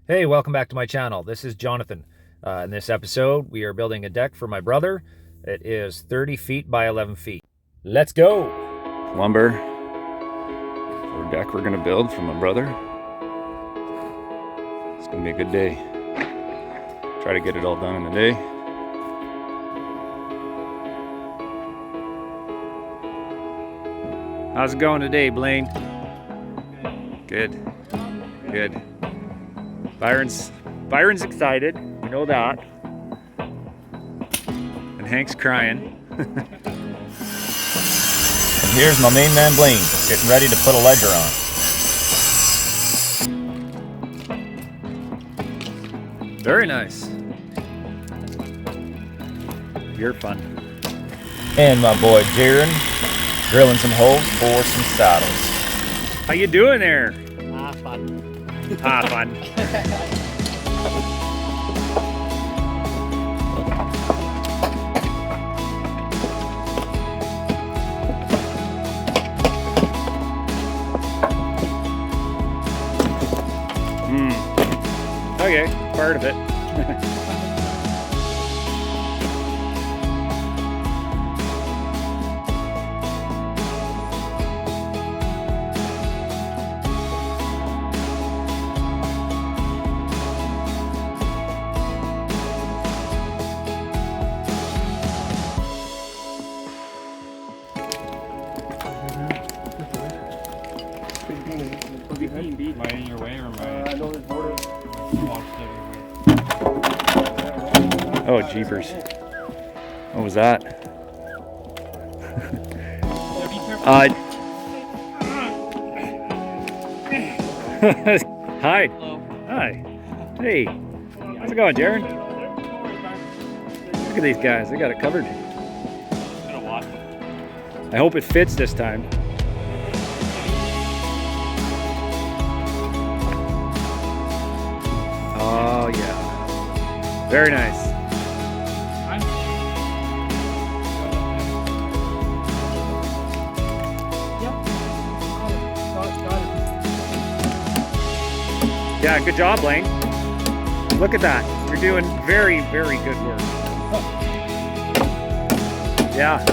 Hey, welcome back to my channel. This is Jonathan. In this episode, we are building a deck for my brother. It is 30 feet by 11 feet. Let's go! Lumber for a deck we're gonna build for my brother. It's gonna be a good day. Try to get it all done in a day. How's it going today, Blaine? Good. Good. Byron's excited, we know that. And Hank's crying. And here's my main man Blaine, getting ready to put a ledger on. Very nice. You're fun. And my boy Jaron, drilling some holes for some saddles. How you doing there? Fun. Fun. Okay, part of it. Am I in your way or am I? No, there's borders. Oh, jeepers. What was that? Hi. Hello. Hi. Hey. How's it going, Darren? Look at these guys. They got it covered. Gonna watch. I hope it fits this time. Oh, yeah. Very nice. Yeah, good job, Blaine. Look at that. You're doing very, very good work. Yeah.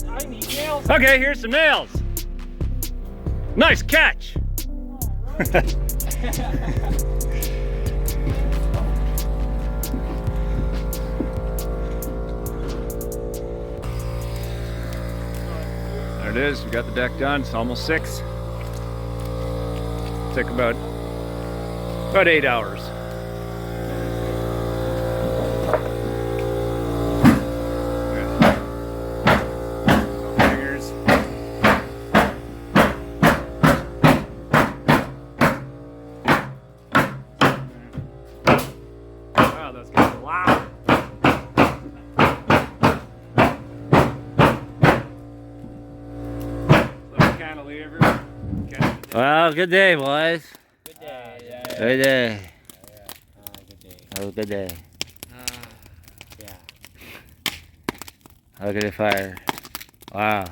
I need nails. Okay, here's some nails. Nice catch. There it is. We got the deck done. It's almost 6. Took about 8 hours. Good. cantilever. Well, good day, boys. Good day. Good day. Good day. Have a good day. Yeah. Look at the fire. Wow.